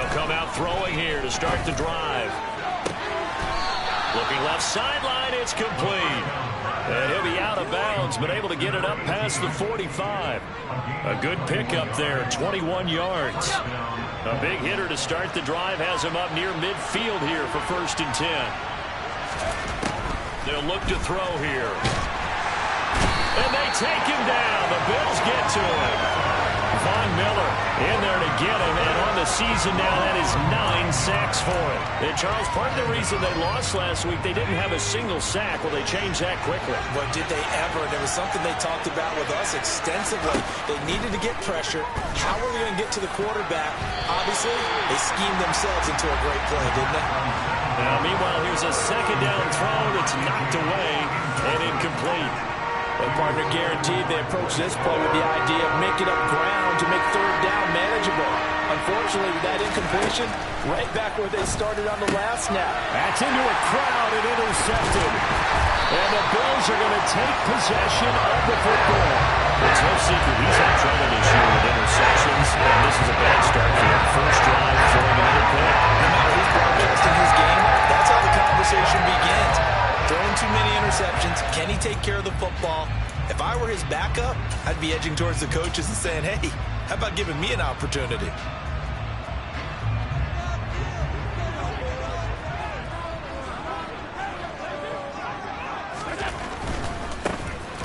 They'll come out throwing here to start the drive. Looking left sideline, it's complete. And he'll be out of bounds, but able to get it up past the 45. A good pickup there, 21 yards. A big hitter to start the drive has him up near midfield here for 1st and 10. They'll look to throw here. And they take him down. The Bills get to him. Von Miller in there to get him, and on the season now, that is 9 sacks for him. And Charles, part of the reason they lost last week, they didn't have a single sack. Well, they changed that quickly. But did they ever? There was something they talked about with us extensively. They needed to get pressure. How were they going to get to the quarterback? Obviously, they schemed themselves into a great play, didn't they? Now, meanwhile, here's a 2nd down throw that's knocked away and incomplete. But partner, guaranteed they approach this play with the idea of making up ground to make 3rd down manageable. Unfortunately, with that incompletion, right back where they started on the last snap. That's into a crowd and intercepted. And the Bills are going to take possession of the football. It's no secret he's had trouble this year with interceptions, and this is a bad start for him. First drive, throwing another pick. No matter who's broadcasting his game, that's how the conversation begins. Throwing too many interceptions. Can he take care of the football? If I were his backup, I'd be edging towards the coaches and saying, hey, how about giving me an opportunity?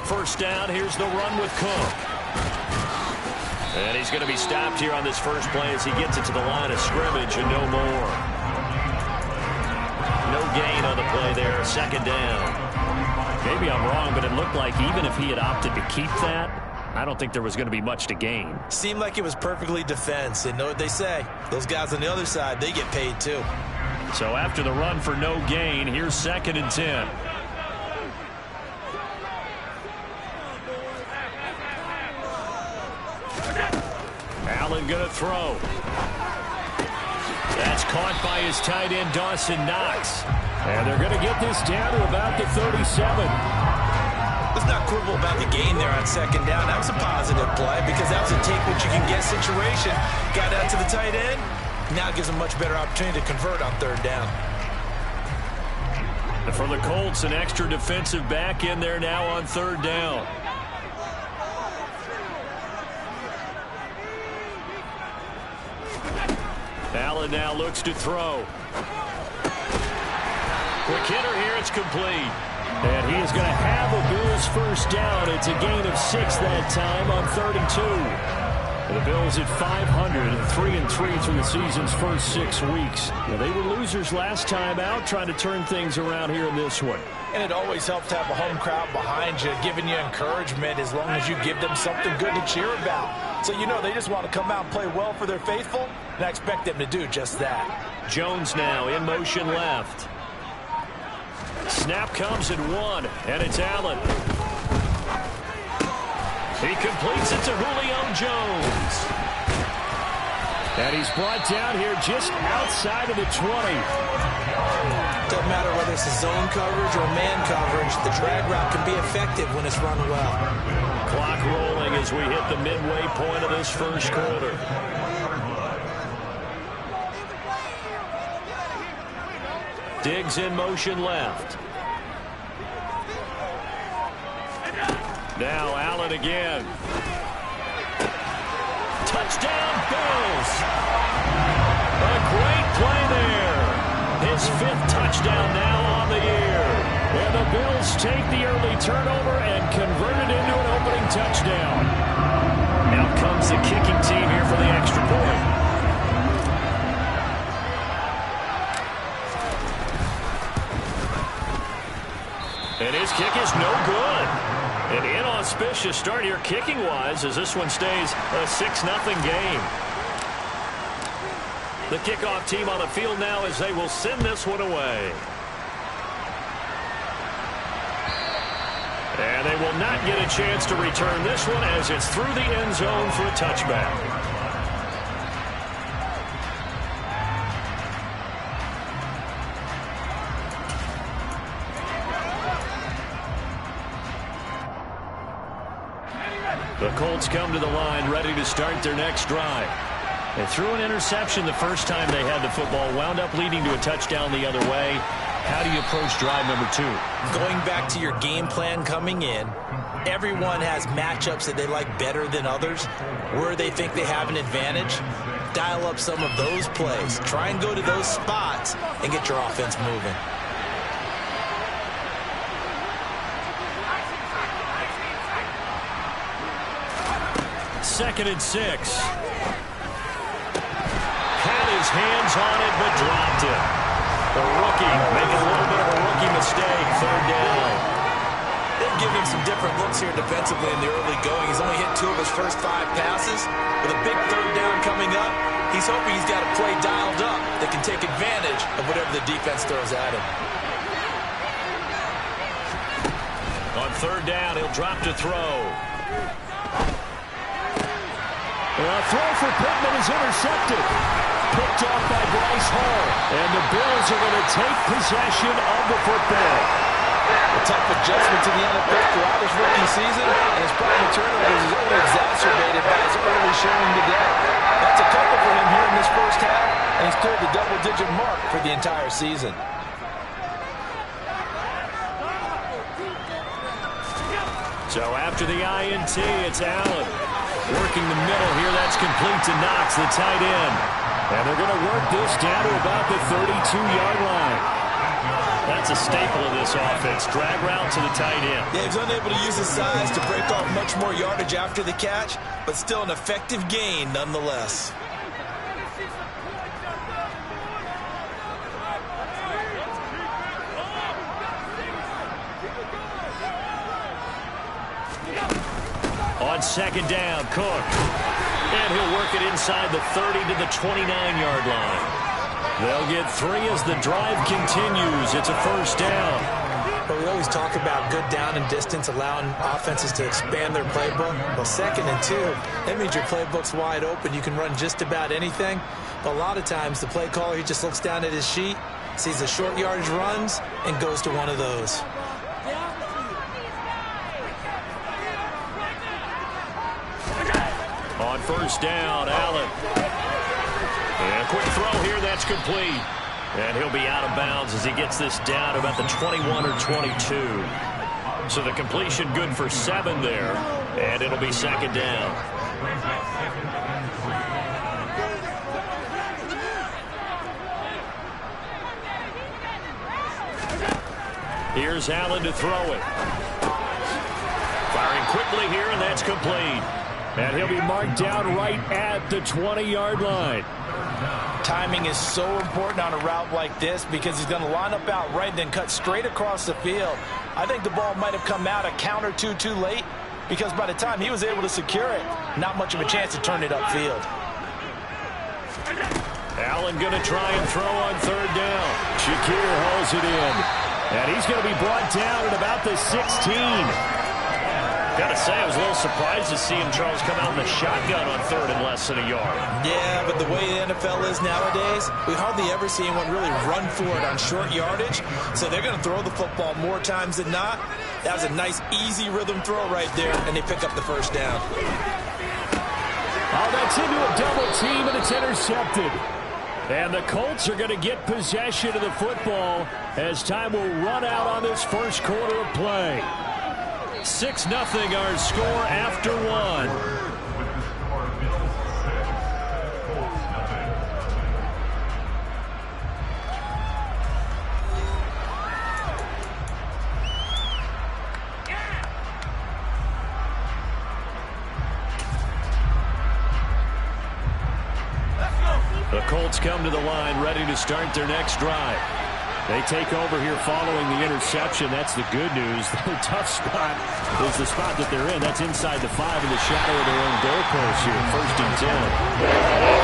First down, here's the run with Cook. And he's going to be stopped here on this first play as he gets it to the line of scrimmage and no more. No gain on the play there, 2nd down. Maybe I'm wrong, but it looked like even if he had opted to keep that, I don't think there was going to be much to gain. Seemed like it was perfectly defense. And know what they say, those guys on the other side, they get paid too. So after the run for no gain, here's 2nd and 10. Allen going to throw. That's caught by his tight end, Dawson Knox. And they're going to get this down to about the 37. Let's not quibble about the gain there on 2nd down. That was a positive play because that was a take-what-you-can-get situation. Got out to the tight end. Now gives them much better opportunity to convert on 3rd down. And for the Colts, an extra defensive back in there now on 3rd down. Allen now looks to throw. Quick hitter here, it's complete. And he is going to have a Bills first down. It's a gain of 6 that time on 32. The Bills at 500, 3-3 through the season's first 6 weeks. Now, they were losers last time out, trying to turn things around here in this one. And it always helps to have a home crowd behind you, giving you encouragement as long as you give them something good to cheer about. So you know they just want to come out and play well for their faithful, and I expect them to do just that. Jones now in motion left. Snap comes at 1, and it's Allen. He completes it to Julio Jones. And he's brought down here just outside of the 20. Doesn't matter whether it's a zone coverage or man coverage, the drag route can be effective when it's run well. Clock rolling as we hit the midway point of this first quarter. Diggs in motion left. Now Allen again. Touchdown Bills. A great play there. His 5th touchdown now on the year. And the Bills take the early turnover and convert it into an opening touchdown. Out comes the kicking team here for the extra point. And his kick is no good. An inauspicious start here kicking-wise as this one stays a 6-0 game. The kickoff team on the field now as they will send this one away. And they will not get a chance to return this one as it's through the end zone for a touchback. The Colts come to the line ready to start their next drive. They threw an interception the first time they had the football, wound up leading to a touchdown the other way. How do you approach drive number 2? Going back to your game plan coming in, everyone has matchups that they like better than others, where they think they have an advantage. Dial up some of those plays. Try and go to those spots and get your offense moving. Second and 6. Had his hands on it, but dropped it. The rookie making a little bit of a rookie mistake. Third down. They've given him some different looks here defensively in the early going. He's only hit 2 of his first 5 passes. With a big third down coming up, he's hoping he's got a play dialed up that can take advantage of whatever the defense throws at him. On third down, he'll drop to throw. A throw for Pittman is intercepted. Picked off by Bryce Hall. And the Bills are going to take possession of the football. A tough adjustment to the NFL throughout his rookie season, and his problem with turnovers is only exacerbated by his early showing today. That's a couple for him here in this first half, and he's cleared the double-digit mark for the entire season. So after the INT, it's Allen. Working the middle here, that's complete to Knox, the tight end. And they're going to work this down to about the 32-yard line. That's a staple of this offense. Drag route to the tight end. Yeah, he's unable to use his size to break off much more yardage after the catch, but still an effective gain nonetheless. On second down, Cook. And he'll work it inside the 30 to the 29-yard line. They'll get 3 as the drive continues. It's a first down. But we always talk about good down and distance, allowing offenses to expand their playbook. Well, 2nd and 2, that means your playbook's wide open. You can run just about anything. But a lot of times, the play caller, he just looks down at his sheet, sees the short yardage runs, and goes to one of those. On first down, Allen. And a quick throw here, that's complete. And he'll be out of bounds as he gets this down about the 21 or 22. So the completion good for 7 there. And it'll be second down. Here's Allen to throw it. Firing quickly here, and that's complete. And he'll be marked down right at the 20-yard line. Timing is so important on a route like this because he's going to line up out right and then cut straight across the field. I think the ball might have come out a count or two too late because by the time he was able to secure it, not much of a chance to turn it upfield. Allen going to try and throw on third down. Shakir hauls it in. And he's going to be brought down at about the 16. Got to say, I was a little surprised to see him, Charles, come out in the shotgun on third and less than a yard. Yeah, but the way the NFL is nowadays, we hardly ever see anyone really run for it on short yardage. So they're going to throw the football more times than not. That was a nice, easy rhythm throw right there, and they pick up the first down. Oh, that's into a double team, and it's intercepted. And the Colts are going to get possession of the football as time will run out on this first quarter of play. 6-0 our score after 1. The Colts come to the line ready to start their next drive. They take over here following the interception. That's the good news. The tough spot is the spot that they're in. That's inside the 5 in the shadow of their own goalpost here. 1st and 10.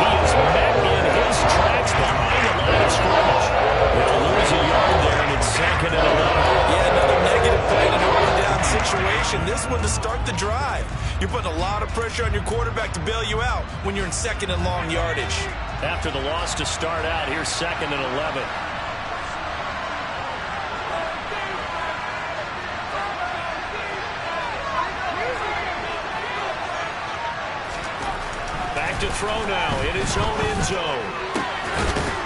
He is met in his tracks behind the line of scrimmage. They'll lose a yard there, and it's 2nd and 11. Yeah, another negative play in an early down situation. This one to start the drive. You're putting a lot of pressure on your quarterback to bail you out when you're in 2nd and long yardage. After the loss to start out, here's 2nd and 11. to throw now in his own end zone.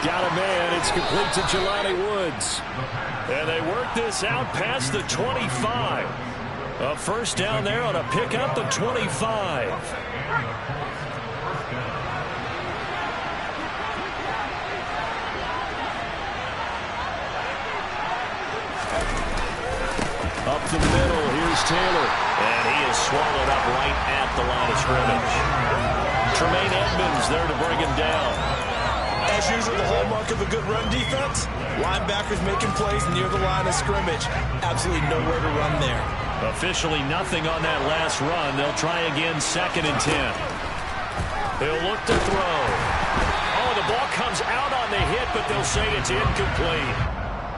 Got a man. It's complete to Jelani Woods. And they work this out past the 25. A first down there on a pickup, the 25. Up the middle, here's Taylor. And he is swallowed up right at the line of scrimmage. Tremaine Edmonds there to bring him down. As usual, the hallmark of a good run defense, linebackers making plays near the line of scrimmage. Absolutely nowhere to run there. Officially nothing on that last run. They'll try again, 2nd and 10. He'll look to throw. Oh, the ball comes out on the hit, but they'll say it's incomplete.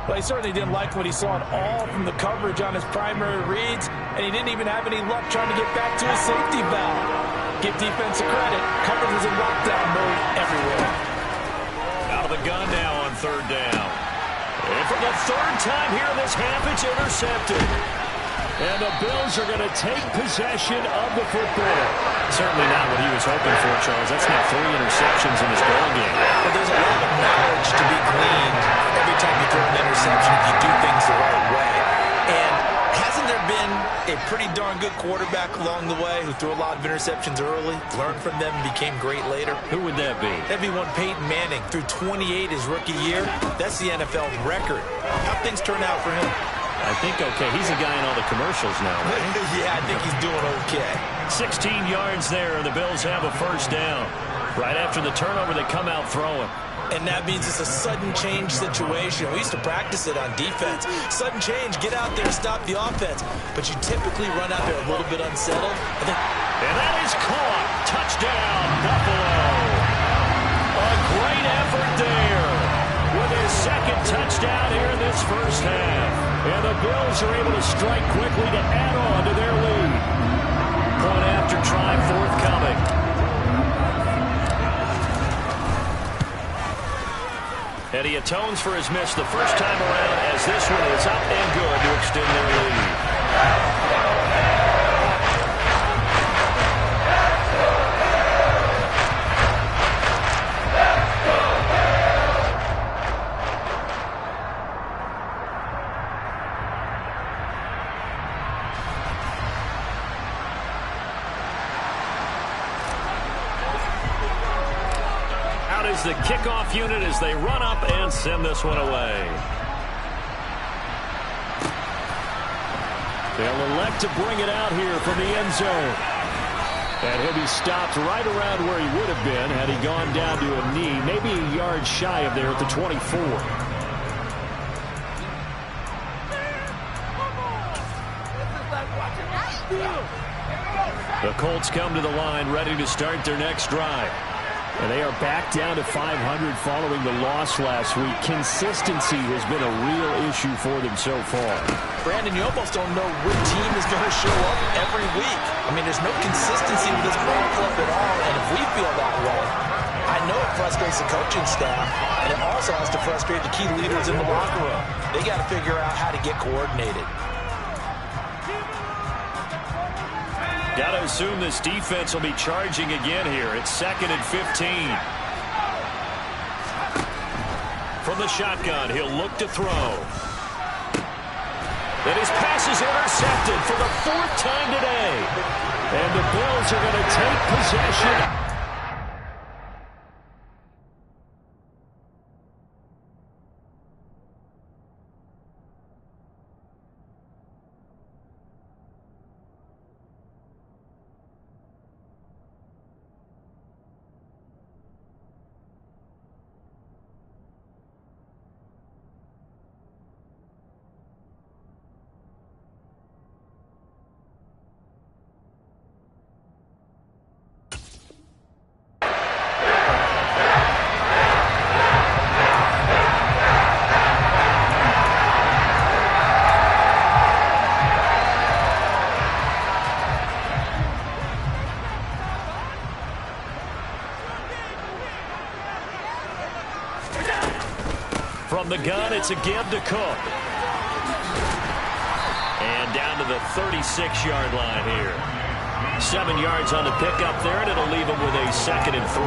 Well, he certainly didn't like what he saw at all from the coverage on his primary reads, and he didn't even have any luck trying to get back to his safety valve. Give defense credit. Coverage was in lockdown mode everywhere. Out of the gun now on 3rd down. And for the 3rd time here in this half, it's intercepted. And the Bills are going to take possession of the football. Certainly not what he was hoping for, Charles. That's now 3 interceptions in this ballgame. But there's a lot of knowledge to be gleaned every time you throw an interception if you do things the right way. And hasn't there been a pretty darn good quarterback along the way who threw a lot of interceptions early, learned from them, and became great later? Who would that be? That'd be one Peyton Manning. Threw 28 his rookie year. That's the NFL record. How'd things turn out for him? I think okay. He's a guy in all the commercials now, right? Yeah, I think he's doing okay. 16 yards there, and the Bills have a first down. Right after the turnover, they come out throwing. And that means it's a sudden change situation. We used to practice it on defense. Sudden change, get out there, stop the offense. But you typically run out there a little bit unsettled. And that is caught. Touchdown, Buffalo. A great effort there with his 2nd touchdown here in this first half. And the Bills are able to strike quickly to add on to their lead. Point after try forthcoming. And he atones for his miss the first time around as this one is up and good to extend their lead. The kickoff unit as they run up and send this one away. They'll elect to bring it out here from the end zone. And he'll be stopped right around where he would have been had he gone down to a knee, maybe a yard shy of there at the 24. The Colts come to the line ready to start their next drive. And they are back down to 500 following the loss last week. Consistency has been a real issue for them so far. Brandon, you almost don't know which team is going to show up every week. I mean, there's no consistency with this ball club at all, and if we feel that way, I know it frustrates the coaching staff, and it also has to frustrate the key leaders in the locker room. They got to figure out how to get coordinated. Got to assume this defense will be charging again here. It's 2nd and 15. From the shotgun, he'll look to throw. And his pass is intercepted for the 4th time today. And the Bills are going to take possession. From the gun, it's a give to Cook. And down to the 36-yard line here. 7 yards on the pickup there, and it'll leave him with a 2nd and 3.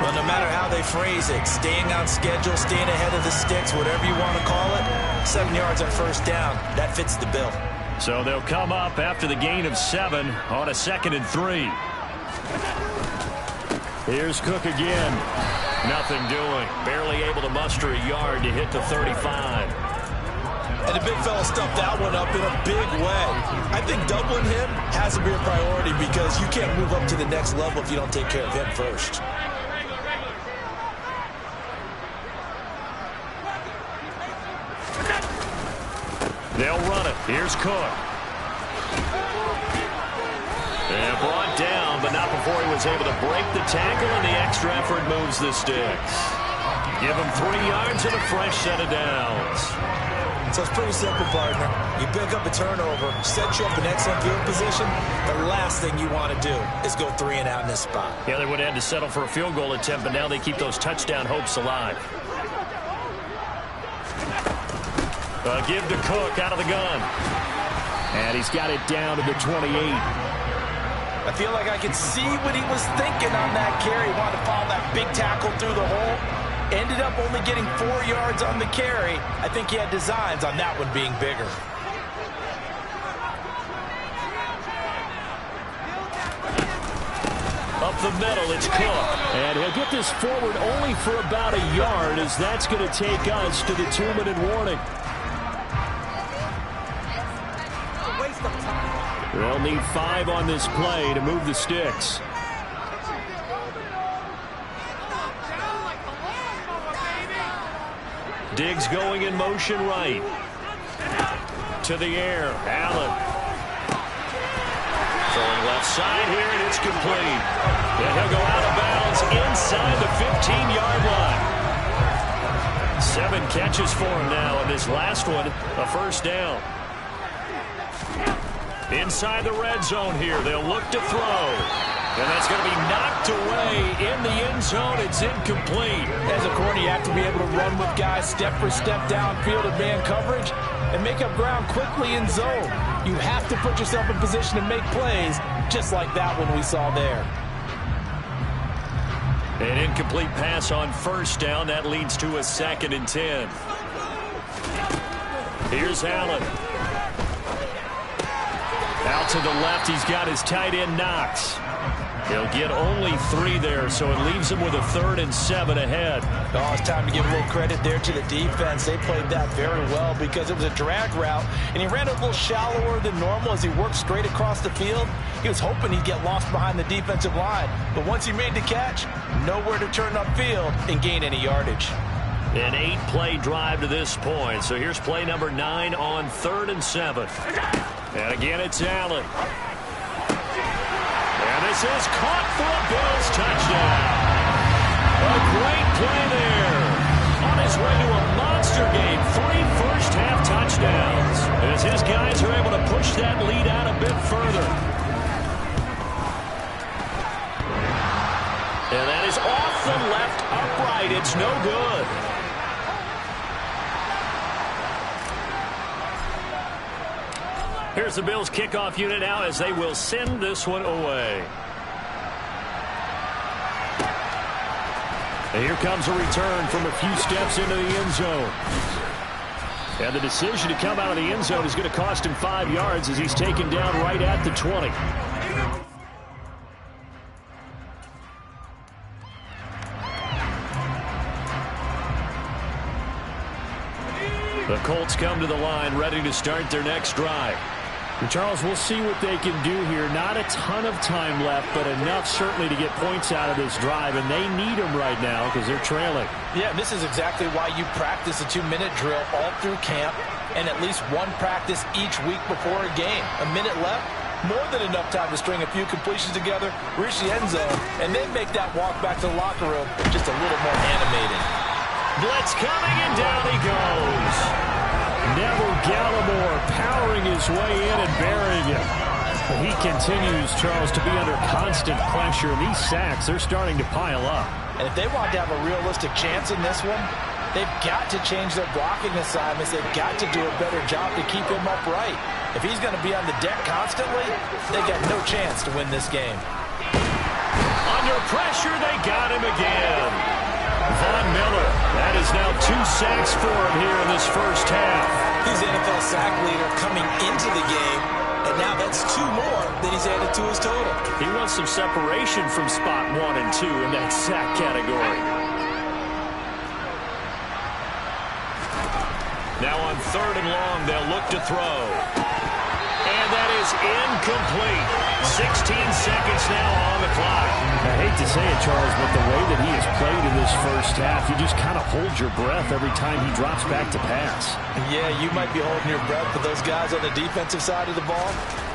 Well, no matter how they phrase it, staying on schedule, staying ahead of the sticks, whatever you want to call it, 7 yards on first down, that fits the bill. So they'll come up after the gain of 7 on a 2nd and 3. Here's Cook again. Nothing doing. Barely able to muster a yard to hit the 35. And the big fella stuffed that one up in a big way. I think doubling him has to be a priority because you can't move up to the next level if you don't take care of him first. They'll run it. Here's Cook. And brought down, but not before he was able to break the tackle, and the extra effort moves the sticks. Give him 3 yards and a fresh set of downs. So it's pretty simple, partner. You pick up a turnover, set you up in excellent field position. The last thing you want to do is go 3 and out in this spot. Yeah, they would have had to settle for a field goal attempt, but now they keep those touchdown hopes alive. Give to Cook out of the gun. And he's got it down to the 28. I feel like I could see what he was thinking on that carry. He wanted to follow that big tackle through the hole. Ended up only getting 4 yards on the carry. I think he had designs on that one being bigger. Up the middle, it's Cook. And he'll get this forward only for about a yard, as that's going to take us to the 2-minute warning. They'll need 5 on this play to move the sticks. Diggs going in motion right. To the air, Allen. Throwing left side here, and it's complete. And he'll go out of bounds inside the 15-yard line. 7 catches for him now, and this last one, a first down. Inside the red zone here, they'll look to throw. And that's going to be knocked away in the end zone. It's incomplete. As a corner, you have to be able to run with guys step for step downfield in man coverage and make up ground quickly in zone. You have to put yourself in position to make plays, just like that one we saw there. An incomplete pass on first down. That leads to a 2nd and 10. Here's Allen. Out to the left, he's got his tight end Knox. He'll get only 3 there, so it leaves him with a 3rd and 7 ahead. Oh, it's time to give a little credit there to the defense. They played that very well because it was a drag route, and he ran a little shallower than normal as he worked straight across the field. He was hoping he'd get lost behind the defensive line, but once he made the catch, nowhere to turn upfield and gain any yardage. An 8-play drive to this point, so here's play number 9 on 3rd and 7. And again, it's Allen. And this is caught for a Bills touchdown. A great play there. On his way to a monster game, 3 first-half touchdowns. As his guys are able to push that lead out a bit further. And that is off the left upright. It's no good. Here's the Bills kickoff unit now as they will send this one away. And here comes a return from a few steps into the end zone. And the decision to come out of the end zone is going to cost him 5 yards as he's taken down right at the 20. The Colts come to the line ready to start their next drive. And Charles, we'll see what they can do here. Not a ton of time left, but enough certainly to get points out of this drive, and they need them right now because they're trailing. Yeah, this is exactly why you practice a 2-minute drill all through camp and at least one practice each week before a game. A minute left, more than enough time to string a few completions together, reach the end zone, and then make that walk back to the locker room just a little more animated. Blitz coming, and down he goes. Neville Gallimore powering his way in and burying it. But he continues, Charles, to be under constant pressure. And these sacks, they're starting to pile up. And if they want to have a realistic chance in this one, they've got to change their blocking assignments. They've got to do a better job to keep him upright. If he's going to be on the deck constantly, they got no chance to win this game. Under pressure, they got him again. Von Miller, that is now 2 sacks for him here in this first half. He's the NFL sack leader coming into the game, and now that's 2 more that he's added to his total. He wants some separation from spot 1 and 2 in that sack category. Now on 3rd and long, they'll look to throw. And that is incomplete. 16 seconds now on the clock. I hate to say it, Charles, but the way that he has played in this first half, you just kind of hold your breath every time he drops back to pass. Yeah, you might be holding your breath, but those guys on the defensive side of the ball,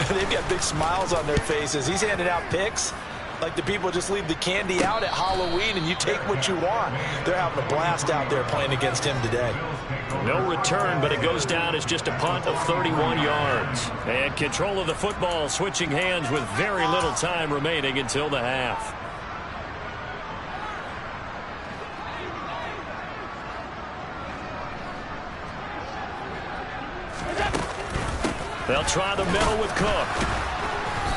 they've got big smiles on their faces. He's handing out picks like the people just leave the candy out at Halloween and you take what you want. They're having a blast out there playing against him today. No return, but it goes down as just a punt of 31 yards. And control of the football switching hands with very little time remaining until the half. They'll try the middle with Cook.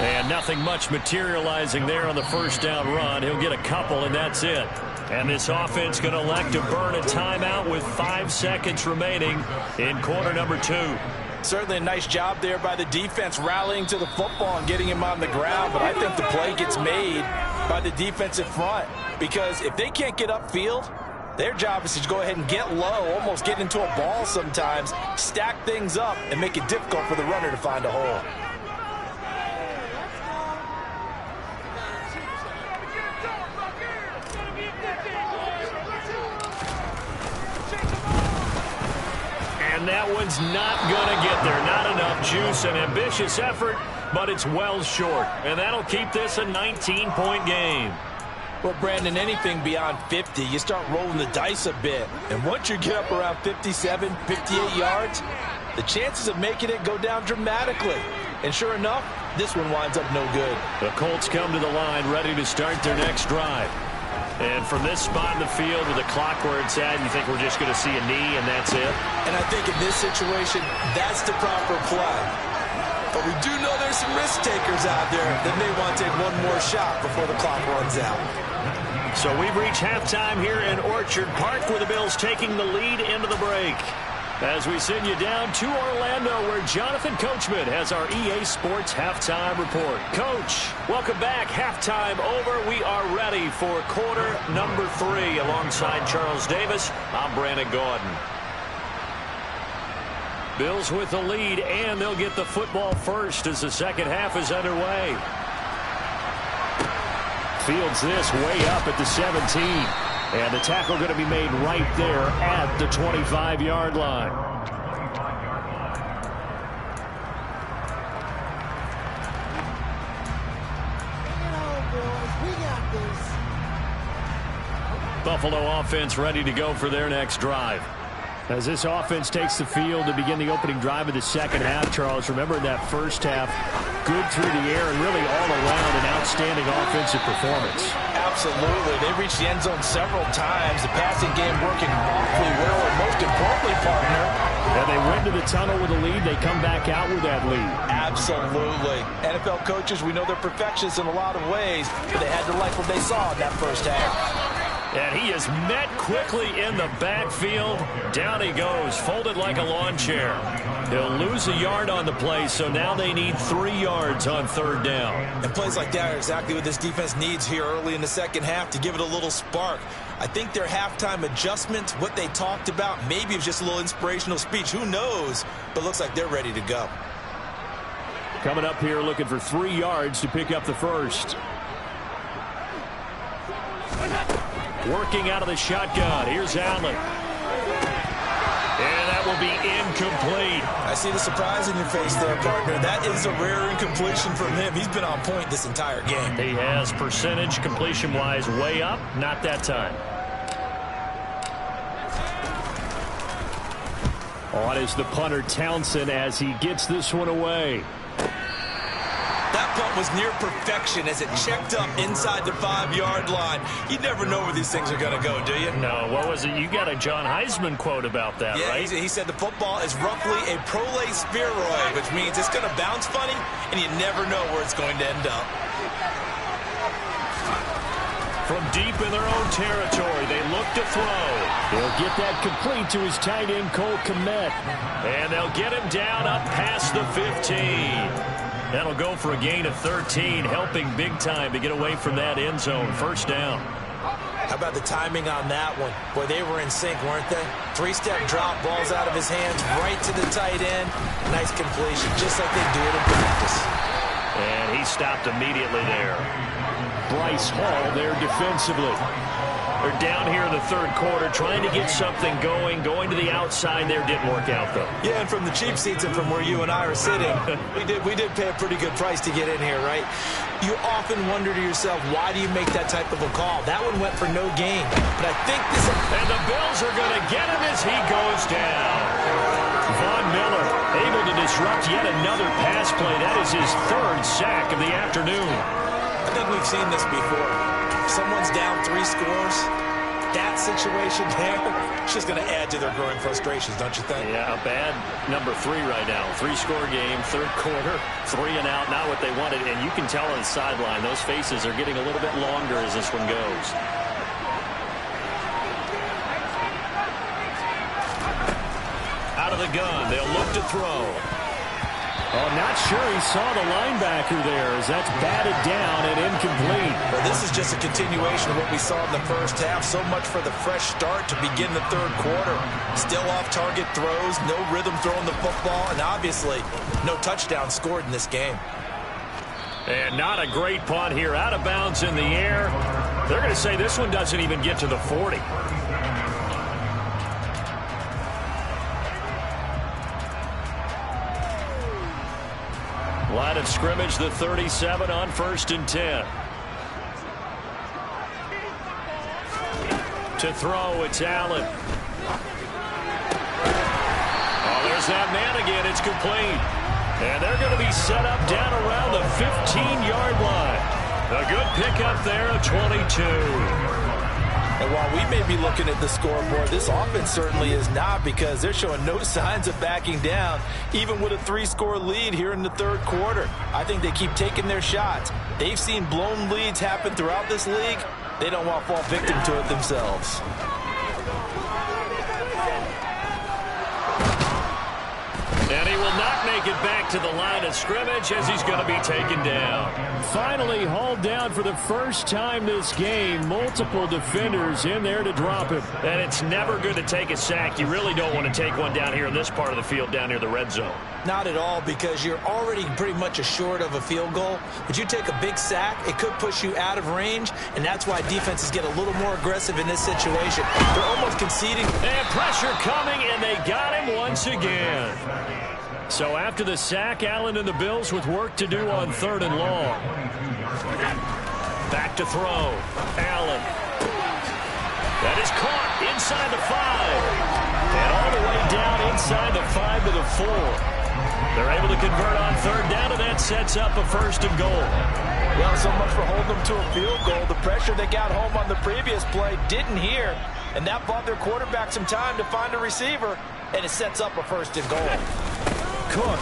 And nothing much materializing there on the first down run. He'll get a couple, and that's it. And this offense going to elect to burn a timeout with 5 seconds remaining in quarter number 2. Certainly a nice job there by the defense rallying to the football and getting him on the ground, but I think the play gets made by the defensive front because if they can't get upfield, their job is to go ahead and get low, almost get into a ball sometimes, stack things up, and make it difficult for the runner to find a hole. And that one's not going to get there. Not enough juice. An ambitious effort, but it's well short. And that'll keep this a 19-point game. Well, Brandon, anything beyond 50, you start rolling the dice a bit. And once you get up around 57, 58 yards, the chances of making it go down dramatically. And sure enough, this one winds up no good. The Colts come to the line ready to start their next drive. And from this spot in the field with the clock where it's at, you think we're just going to see a knee and that's it? And I think in this situation, that's the proper play. But we do know there's some risk takers out there that may want to take one more shot before the clock runs out. So we've reached halftime here in Orchard Park with the Bills taking the lead into the break. As we send you down to Orlando where Jonathan Coachman has our EA Sports Halftime Report. Coach, welcome back. Halftime over. We are ready for quarter number 3 alongside Charles Davis. I'm Brandon Gaudin. Bills with the lead, and they'll get the football first as the second half is underway. Fields this way up at the 17. And the tackle going to be made right there at the 25-yard line. Buffalo offense ready to go for their next drive. As this offense takes the field to begin the opening drive of the second half, Charles, remember in that first half, good through the air and really all around an outstanding offensive performance. Absolutely. They reached the end zone several times. The passing game working awfully well, and most importantly, partner. And they went to the tunnel with a lead. They come back out with that lead. Absolutely. NFL coaches, we know they're perfectionists in a lot of ways, but they had to like what they saw in that first half. And he is met quickly in the backfield. Down he goes, folded like a lawn chair. He'll lose a yard on the play, so now they need 3 yards on third down. And plays like that are exactly what this defense needs here early in the second half to give it a little spark. I think their halftime adjustment, what they talked about, maybe it was just a little inspirational speech. Who knows? But looks like they're ready to go. Coming up here looking for 3 yards to pick up the first. Working out of the shotgun. Here's Allen. And that will be incomplete. I see the surprise in your face there, partner. That is a rare incompletion from him. He's been on point this entire game. He has percentage completion-wise way up. Not that time. On is the punter Townsend as he gets this one away. That punt was near perfection as it checked up inside the 5-yard line. You never know where these things are going to go, do you? No, what was it? You got a John Heisman quote about that, yeah, right? He said the football is roughly a prolate spheroid, which means it's going to bounce funny, and you never know where it's going to end up. From deep in their own territory, they look to throw. They'll get that complete to his tight end, COMIN. And they'll get him down up past the 15. That'll go for a gain of 13, helping big time to get away from that end zone. First down. How about the timing on that one? Boy, they were in sync, weren't they? 3-step drop, balls out of his hands, right to the tight end. Nice completion, just like they do it in practice. And he stopped immediately there. Bryce Hall there defensively. They're down here in the third quarter trying to get something going to the outside there. Didn't work out, though. Yeah, and from the cheap seats and from where you and I are sitting, we did pay a pretty good price to get in here, right? You often wonder to yourself, why do you make that type of a call? That one went for no gain. But I think this... And the Bills are going to get him as he goes down. Von Miller able to disrupt yet another pass play. That is his third sack of the afternoon. I think we've seen this before. If someone's down 3 scores, that situation there, it's just going to add to their growing frustrations, don't you think? Yeah, a bad number 3 right now. 3-score game, third quarter, 3 and out, not what they wanted. And you can tell on the sideline, those faces are getting a little bit longer as this one goes. Out of the gun, they'll look to throw. Oh, not sure he saw the linebacker there as that's batted down and incomplete. Well, this is just a continuation of what we saw in the first half. So much for the fresh start to begin the third quarter. Still off-target throws, no rhythm throwing the football, and obviously no touchdown scored in this game. And not a great punt here. Out of bounds in the air. They're going to say this one doesn't even get to the 40. Line of scrimmage, the 37 on 1st and 10. To throw, it's Allen. Oh, there's that man again. It's complete. And they're going to be set up down around the 15-yard line. A good pickup there of 22. And while we may be looking at the scoreboard, this offense certainly is not, because they're showing no signs of backing down, even with a 3-score lead here in the third quarter. I think they keep taking their shots. They've seen blown leads happen throughout this league. They don't want to fall victim to it themselves. And he will not make it back to the line of scrimmage as he's going to be taken down. Finally hauled down for the first time this game. Multiple defenders in there to drop him. And it's never good to take a sack. You really don't want to take one down here in this part of the field, down near the red zone. Not at all, because you're already pretty much assured of a field goal. But you take a big sack, it could push you out of range, and that's why defenses get a little more aggressive in this situation. They're almost conceding. And pressure coming, and they got him once again. So after the sack, Allen and the Bills with work to do on 3rd and long. Back to throw. Allen. That is caught inside the 5. And all the way down inside the 5 to the 4. They're able to convert on 3rd down, and that sets up a 1st and goal. Well, so much for holding them to a field goal. The pressure they got home on the previous play didn't hear, and that bought their quarterback some time to find a receiver, and it sets up a 1st and goal. Cook.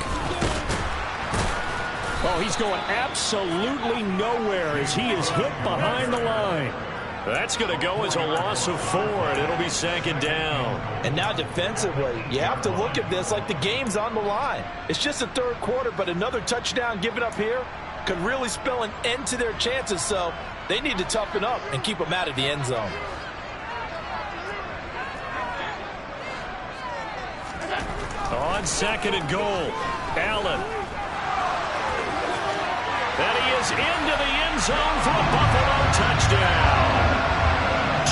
Oh, he's going absolutely nowhere as he is hit behind the line. That's going to go as a loss of 4, and it'll be 2nd down. And now defensively, you have to look at this like the game's on the line. It's just the third quarter, but another touchdown given up here could really spell an end to their chances, so they need to toughen up and keep them out of the end zone. On 2nd and goal, Allen. And he is into the end zone for a Buffalo touchdown.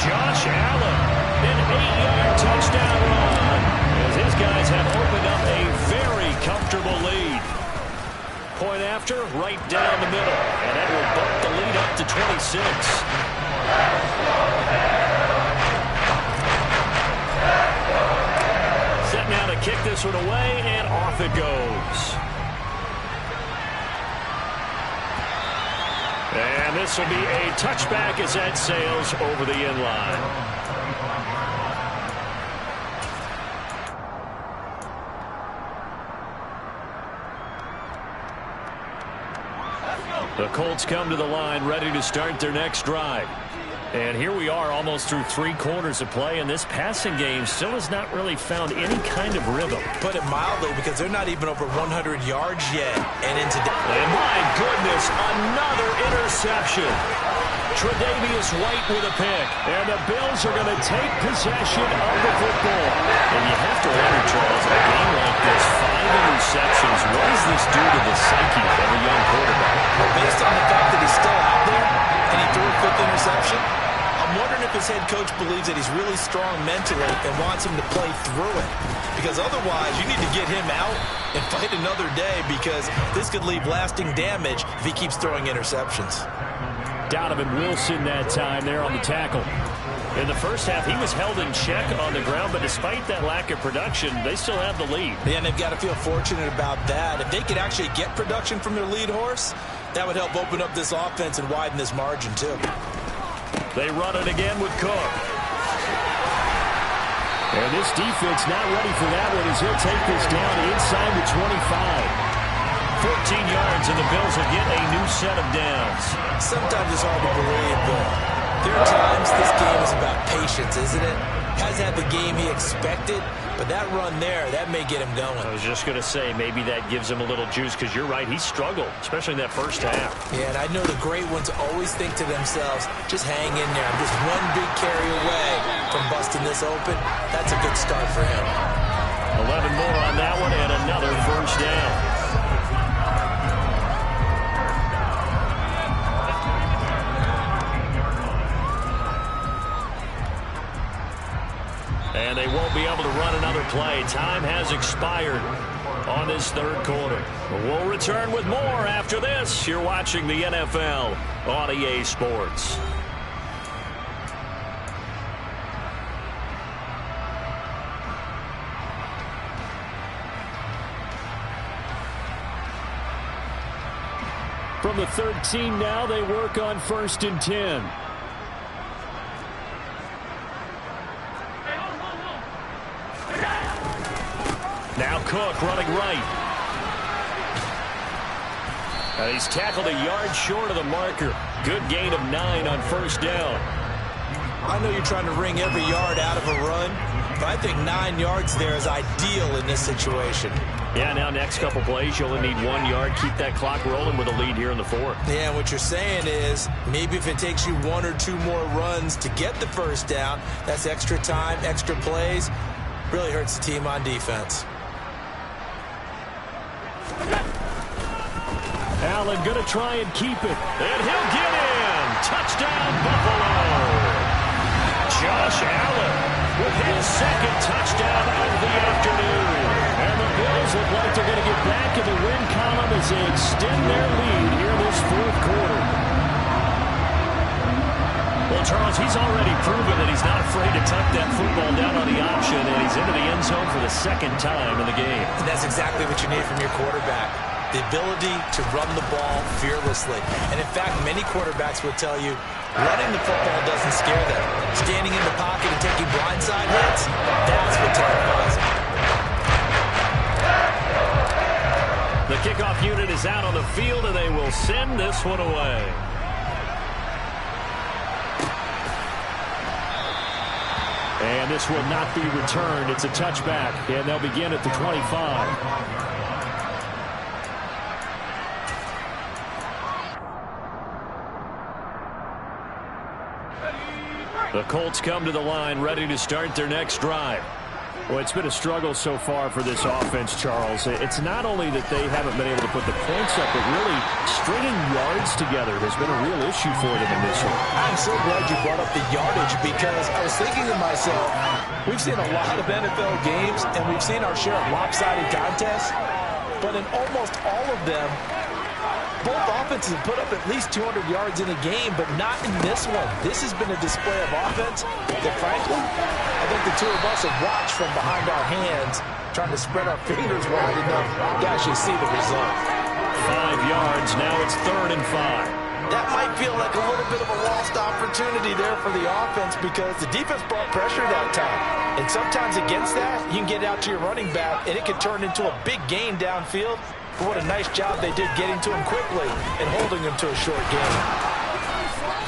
Josh Allen, an 8-yard touchdown run, as his guys have opened up a very comfortable lead. Point after, right down the middle, and that will bump the lead up to 26. Set now to kick this one away, and off it goes. And this will be a touchback as that sails over the end line. The Colts come to the line ready to start their next drive. And here we are almost through 3 quarters of play, and this passing game still has not really found any kind of rhythm. Put it mildly, because they're not even over 100 yards yet. And and my goodness, another interception. Tre'Davious White with a pick. And the Bills are going to take possession of the football. And you have to wonder, Charles, a game like this, 5 interceptions, what does this do to the psyche of a young quarterback? Well, based on the fact that he's still out there and he threw a 5th interception, I'm wondering if his head coach believes that he's really strong mentally and wants him to play through it. Because otherwise, you need to get him out and fight another day, because this could leave lasting damage if he keeps throwing interceptions. Donovan Wilson that time there on the tackle. In the first half, he was held in check on the ground, but despite that lack of production, they still have the lead. Yeah, and they've got to feel fortunate about that. If they could actually get production from their lead horse, that would help open up this offense and widen this margin too. They run it again with Cook. And this defense not ready for that one as he'll take this down inside the 25. 14 yards, and the Bills will get a new set of downs. Sometimes it's hard to believe, but there are times this game is about patience, isn't it? Has had the game he expected, but that run there, that may get him going. I was just going to say, maybe that gives him a little juice, because you're right, he struggled, especially in that first half. Yeah, and I know the great ones always think to themselves, just hang in there. I'm just one big carry away from busting this open. That's a good start for him. 11 more on that one, and another first down. And they won't be able to run another play. Time has expired on this 3rd quarter. We'll return with more after this. You're watching the NFL on EA Sports. From the 13 now, they work on 1st and 10. Now Cook running right. And he's tackled a yard short of the marker. Good gain of 9 on 1st down. I know you're trying to wring every yard out of a run, but I think 9 yards there is ideal in this situation. Yeah, now next couple plays, you only need 1 yard. Keep that clock rolling with a lead here in the 4th. Yeah, what you're saying is maybe if it takes you 1 or 2 more runs to get the 1st down, that's extra time, extra plays. Really hurts the team on defense. Allen going to try and keep it. And he'll get in. Touchdown, Buffalo. Josh Allen with his 2nd touchdown of the afternoon. And the Bills look like they're going to get back in the win column as they extend their lead here in this 4th quarter. Well, Charles, he's already proven that he's not afraid to tuck that football down on the option, and he's into the end zone for the 2nd time in the game. And that's exactly what you need from your quarterback. The ability to run the ball fearlessly. And in fact, many quarterbacks will tell you running the football doesn't scare them. Standing in the pocket and taking blindside hits, that's what terrifies them. The kickoff unit is out on the field, and they will send this one away. And this will not be returned. It's a touchback, and they'll begin at the 25. The Colts come to the line ready to start their next drive. Well, it's been a struggle so far for this offense, Charles. It's not only that they haven't been able to put the points up, but really stringing yards together has been a real issue for them in this one. I'm so glad you brought up the yardage, because I was thinking to myself, we've seen a lot of NFL games, and we've seen our share of lopsided contests, but in almost all of them, both offenses have put up at least 200 yards in a game, but not in this one. This has been a display of offense that, frankly, I think the two of us have watched from behind our hands, trying to spread our fingers wide enough to actually see the result. 5 yards. Now it's 3rd and 5. that might feel like a little bit of a lost opportunity there for the offense because the defense brought pressure that time. And sometimes against that, you can get out to your running back, and it can turn into a big gain downfield. But what a nice job they did getting to him quickly and holding him to a short gain.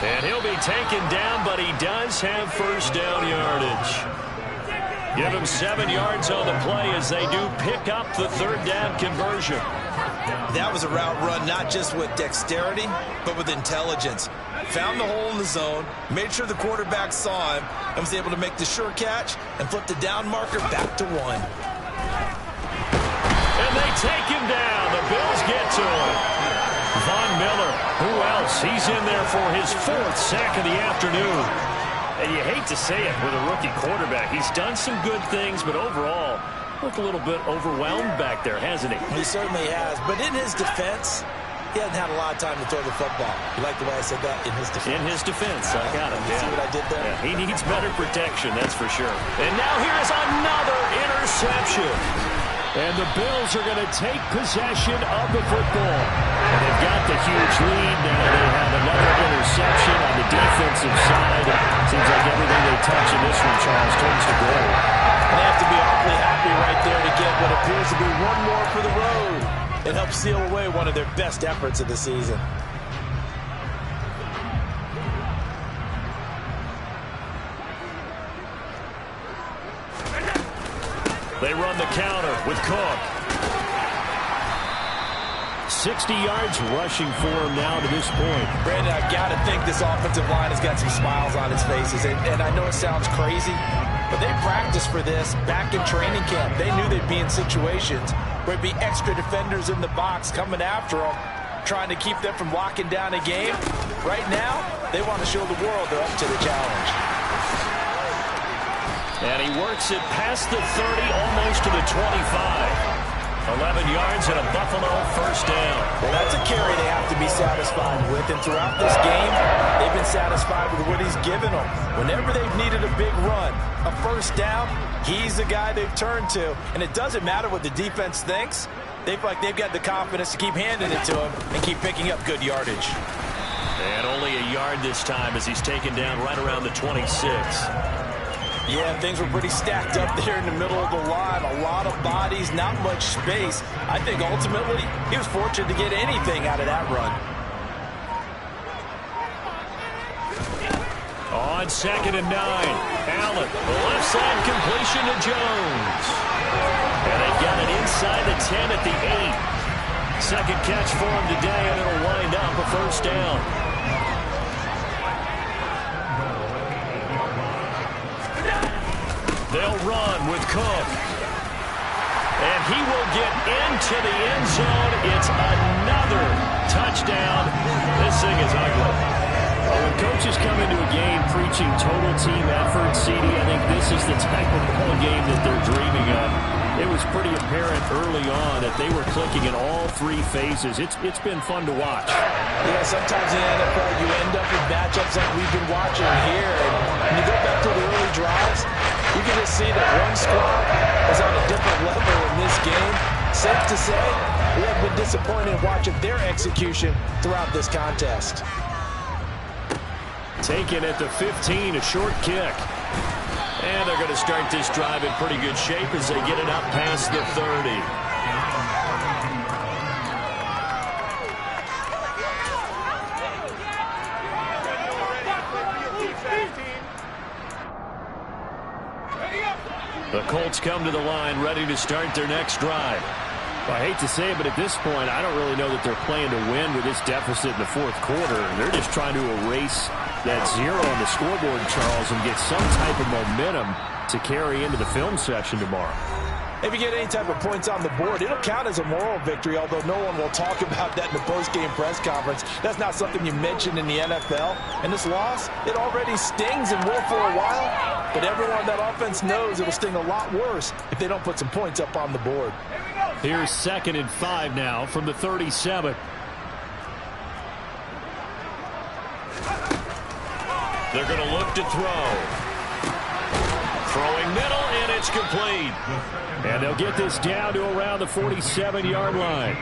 And he'll be taken down, but he does have first down yardage. Give him 7 yards on the play as they do pick up the third down conversion. That was a route run not just with dexterity, but with intelligence. Found the hole in the zone, made sure the quarterback saw him, and was able to make the sure catch and flip the down marker back to 1. And they take him down. The Bills get to him. Von Miller, who else? He's in there for his 4th sack of the afternoon. And you hate to say it with a rookie quarterback. He's done some good things, but overall, looked a little bit overwhelmed back there, hasn't he? He certainly has. But in his defense, he hasn't had a lot of time to throw the football. You like the way I said that? In his defense. In his defense. I got it. You see what I did there? Yeah, he needs better protection, that's for sure. And now here's another interception. And the Bills are going to take possession of the football. And they've got the huge lead. Now they have another interception on the defensive side. Seems like everything they touch in this one, Charles, turns to gold. They have to be awfully happy right there to get what appears to be one more for the road. It helps seal away one of their best efforts of the season. They run the counter with Cook. 60 yards rushing for him now to this point. Brandon, I've got to think this offensive line has got some smiles on its faces. And I know it sounds crazy, but they practiced for this back in training camp. They knew they'd be in situations where there'd be extra defenders in the box coming after them, trying to keep them from locking down a game. Right now, they want to show the world they're up to the challenge. And he works it past the 30, almost to the 25. 11 yards and a Buffalo first down. Well, that's a carry they have to be satisfied with. And throughout this game, they've been satisfied with what he's given them. Whenever they've needed a big run, a first down, he's the guy they've turned to. And it doesn't matter what the defense thinks. They feel like they've got the confidence to keep handing it to him and keep picking up good yardage. And only a yard this time as he's taken down right around the 26. Yeah, things were pretty stacked up there in the middle of the line. A lot of bodies, not much space. I think ultimately he was fortunate to get anything out of that run. On 2nd and 9, Allen, the left side completion to Jones. And they've got it inside the 10 at the 8. Second catch for him today, and it'll wind up a first down. They'll run with Cook. And he will get into the end zone. It's another touchdown. This thing is ugly. When coaches come into a game preaching total team effort, CD, I think this is the type of ball game that they're dreaming of. It was pretty apparent early on that they were clicking in all 3 phases. It's been fun to watch. Yeah, sometimes in the NFL you end up with matchups like we've been watching here. And when you go back to the early drives, you can just see that one squad is on a different level in this game. Safe to say, we have been disappointed watching their execution throughout this contest. Taken at the 15, a short kick. And they're going to start this drive in pretty good shape as they get it up past the 30. The Colts come to the line ready to start their next drive. Well, I hate to say it, but at this point, I don't really know that they're playing to win with this deficit in the 4th quarter. They're just trying to erase that 0 on the scoreboard, Charles, and get some type of momentum to carry into the film session tomorrow. If you get any type of points on the board, it'll count as a moral victory, although no one will talk about that in the post-game press conference. That's not something you mention in the NFL. And this loss, it already stings and will for a while. But everyone on that offense knows it'll sting a lot worse if they don't put some points up on the board. Here's 2nd and 5 now from the 37. They're going to look to throw. Throwing middle, and it's complete. And they'll get this down to around the 47-yard line.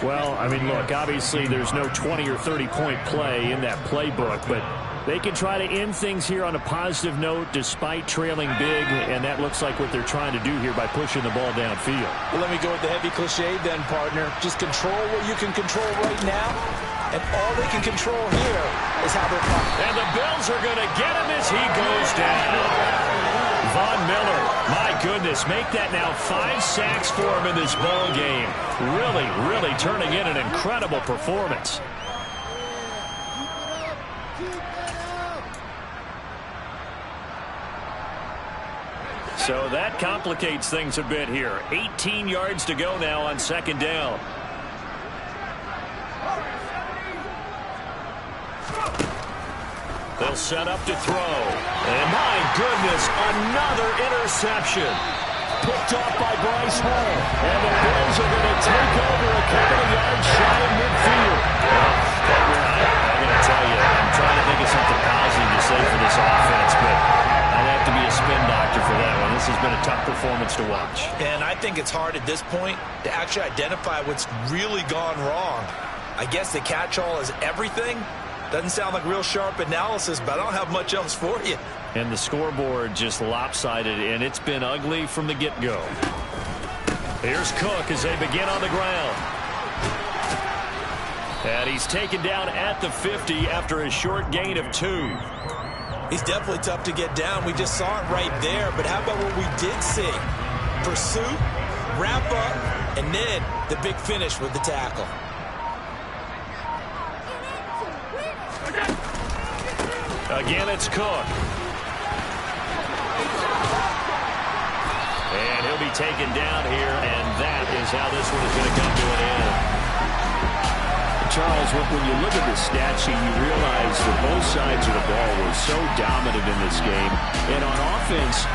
Well, I mean, look, obviously there's no 20 or 30-point play in that playbook, but they can try to end things here on a positive note despite trailing big, and that looks like what they're trying to do here by pushing the ball downfield. Well, let me go with the heavy cliche then, partner. Just control what you can control right now, and all they can control here is how they're playing. And the Bills are going to get him as he goes down. Von Miller, my goodness, make that now 5 sacks for him in this ball game. Really, really turning in an incredible performance. So that complicates things a bit here. 18 yards to go now on second down. They'll set up to throw. And my goodness, another interception. Picked off by Bryce Hall. And the Bills are going to take over a couple of yards shy of midfield. I'm going to tell you, I'm trying to think of something positive to say for this offense, but I'd have to be a spin doctor for that one. This has been a tough performance to watch. And I think it's hard at this point to actually identify what's really gone wrong. I guess the catch-all is everything. Doesn't sound like real sharp analysis, but I don't have much else for you. And the scoreboard just lopsided, and it's been ugly from the get-go. Here's Cook as they begin on the ground. And he's taken down at the 50 after a short gain of 2. He's definitely tough to get down. We just saw it right there, but how about what we did see? Pursuit, wrap up, and then the big finish with the tackle. Again, it's Cook. And he'll be taken down here, and that is how this one is going to come to an end. Charles, when you look at the stat sheet, you realize that both sides of the ball were so dominant in this game. And on offense,